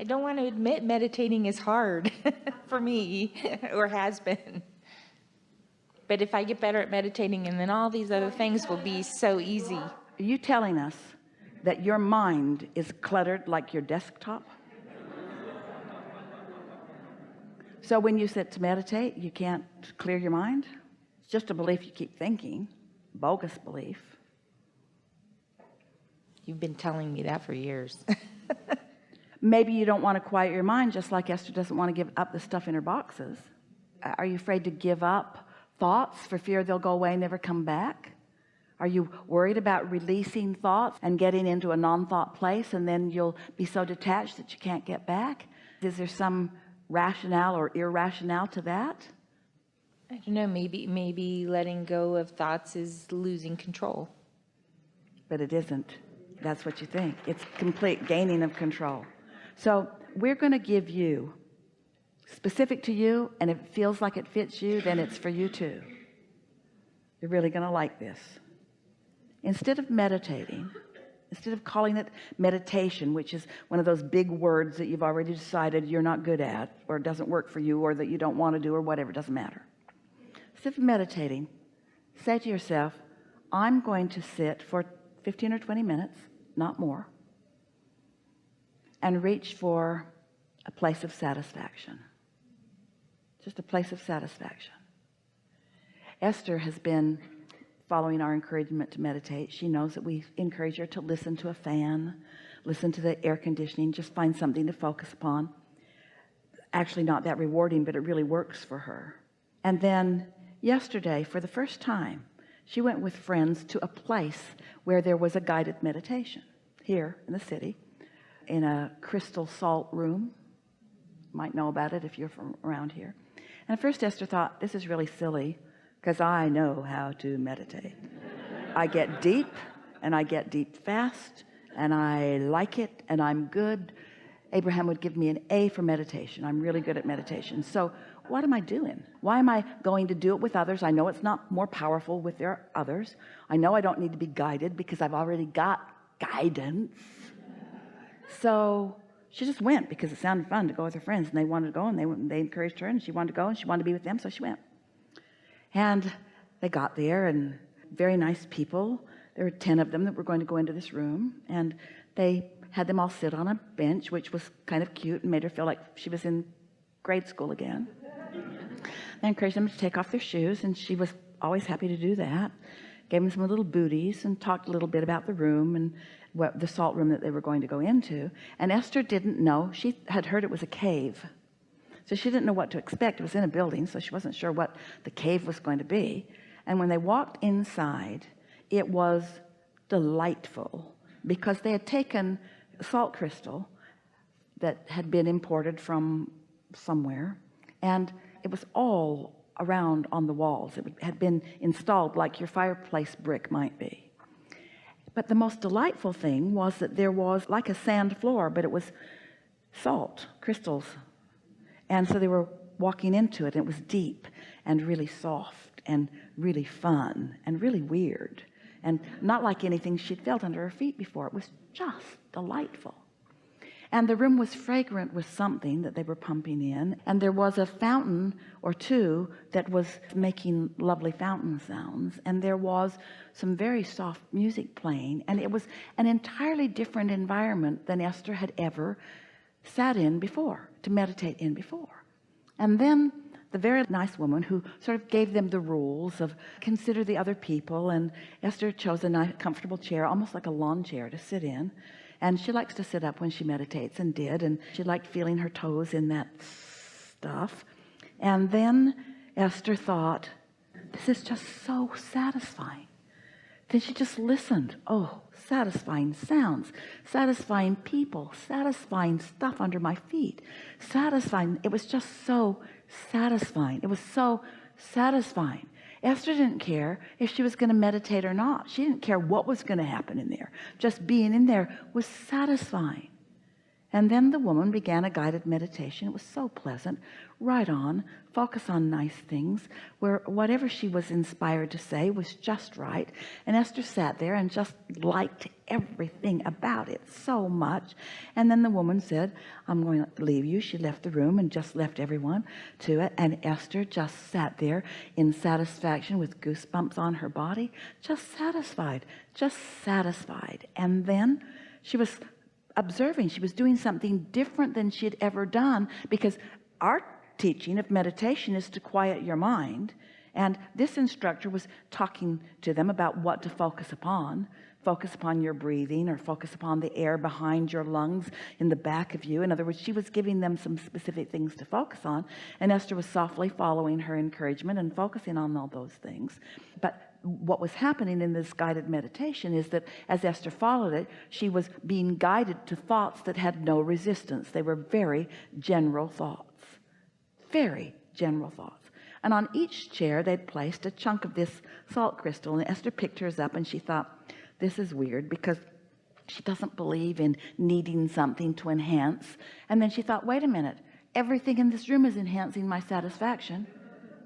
I don't want to admit meditating is hard for me, or has been. But if I get better at meditating, and then all these other things will be so easy. Are you telling us that your mind is cluttered like your desktop? So when you sit to meditate, you can't clear your mind? It's just a belief you keep thinking, bogus belief. You've been telling me that for years. Maybe you don't want to quiet your mind, just like Esther doesn't want to give up the stuff in her boxes. Are you afraid to give up thoughts for fear they'll go away and never come back? Are you worried about releasing thoughts and getting into a non-thought place, and then you'll be so detached that you can't get back? Is there some rationale or irrationale to that? I don't know, maybe letting go of thoughts is losing control. But it isn't. That's what you think. It's complete gaining of control. So we're going to give you, specific to you, and if it feels like it fits you, then it's for you too. You're really going to like this. Instead of meditating, instead of calling it meditation, which is one of those big words that you've already decided you're not good at, or it doesn't work for you, or that you don't want to do, or whatever, it doesn't matter. Instead of meditating, say to yourself, I'm going to sit for 15 or 20 minutes, not more, and reach for a place of satisfaction. Just a place of satisfaction. Esther has been following our encouragement to meditate. She knows that we encourage her to listen to a fan, listen to the air conditioning, just find something to focus upon. Actually not that rewarding, but it really works for her. And then yesterday, for the first time, she went with friends to a place where there was a guided meditation here in the city, in a crystal salt room. You might know about it if you're from around here. And at first Esther thought, this is really silly, because I know how to meditate. I get deep, and I get deep fast, and I like it, and I'm good. Abraham would give me an A for meditation. I'm really good at meditation. So what am I doing? Why am I going to do it with others? I know it's not more powerful with their others. I know I don't need to be guided because I've already got guidance. So she just went because it sounded fun to go with her friends, and they wanted to go, and they encouraged her, and she wanted to go, and she wanted to be with them, so she went. And they got there, and very nice people. There were 10 of them that were going to go into this room, and they had them all sit on a bench, which was kind of cute and made her feel like she was in grade school again. They encouraged them to take off their shoes, and she was always happy to do that. Gave them some little booties and talked a little bit about the room and what the salt room that they were going to go into. And Esther didn't know. She had heard it was a cave, so she didn't know what to expect. It was in a building, so she wasn't sure what the cave was going to be. And when they walked inside, it was delightful, because they had taken salt crystal that had been imported from somewhere, and it was all around on the walls. It had been installed like your fireplace brick might be. But the most delightful thing was that there was like a sand floor, but it was salt crystals. And so they were walking into it, and it was deep and really soft and really fun and really weird, and not like anything she'd felt under her feet before. It was just delightful. And the room was fragrant with something that they were pumping in, and there was a fountain or two that was making lovely fountain sounds, and there was some very soft music playing, and it was an entirely different environment than Esther had ever sat in before, to meditate in before. And then the very nice woman who sort of gave them the rules of consider the other people, and Esther chose a nice comfortable chair, almost like a lawn chair, to sit in. And she likes to sit up when she meditates, and did, and she liked feeling her toes in that stuff. And then Esther thought, this is just so satisfying. Then she just listened. Oh, satisfying sounds, satisfying people, satisfying stuff under my feet, satisfying. It was just so satisfying. It was so satisfying. Esther didn't care if she was going to meditate or not. She didn't care what was going to happen in there. Just being in there was satisfying. And then the woman began a guided meditation. It was so pleasant. Right on. Focus on nice things, where whatever she was inspired to say was just right. And Esther sat there and just liked everything about it so much. And then the woman said, I'm going to leave you. She left the room and just left everyone to it. And Esther just sat there in satisfaction with goosebumps on her body, just satisfied. And then she was observing, she was doing something different than she had ever done, because our teaching of meditation is to quiet your mind, and this instructor was talking to them about what to focus upon your breathing, or focus upon the air behind your lungs in the back of you. In other words, she was giving them some specific things to focus on, and Esther was softly following her encouragement and focusing on all those things. But what was happening in this guided meditation is that as Esther followed it, she was being guided to thoughts that had no resistance. They were very general thoughts, and on each chair they'd placed a chunk of this salt crystal, and Esther picked hers up and she thought, this is weird, because she doesn't believe in needing something to enhance. And then she thought, wait a minute, everything in this room is enhancing my satisfaction.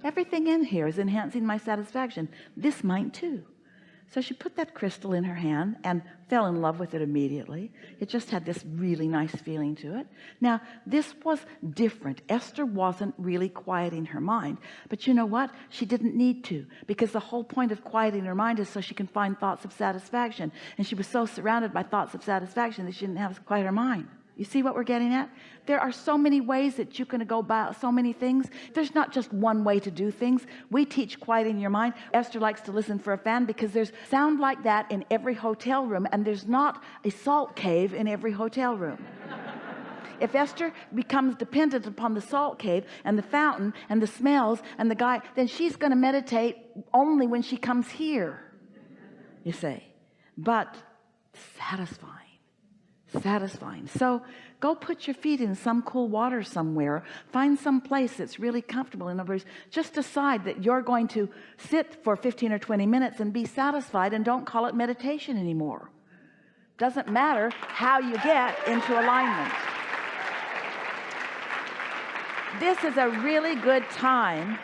Everything in here is enhancing my satisfaction. This might too. So she put that crystal in her hand and fell in love with it immediately. It just had this really nice feeling to it. Now, this was different. Esther wasn't really quieting her mind. But you know what? She didn't need to, because the whole point of quieting her mind is so she can find thoughts of satisfaction. And she was so surrounded by thoughts of satisfaction that she didn't have to quiet her mind. You see what we're getting at? There are so many ways that you can go about so many things. There's not just one way to do things. We teach quieting your mind. Esther likes to listen for a fan, because there's sound like that in every hotel room, and there's not a salt cave in every hotel room. If Esther becomes dependent upon the salt cave and the fountain and the smells and the guy, then she's going to meditate only when she comes here, you see. But satisfying. So go put your feet in some cool water somewhere. Find some place that's really comfortable. In other words, just decide that you're going to sit for 15 or 20 minutes and be satisfied, and don't call it meditation anymore. Doesn't matter how you get into alignment. This is a really good time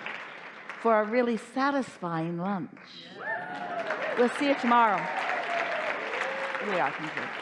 for a really satisfying lunch. We'll see you tomorrow. We are complete.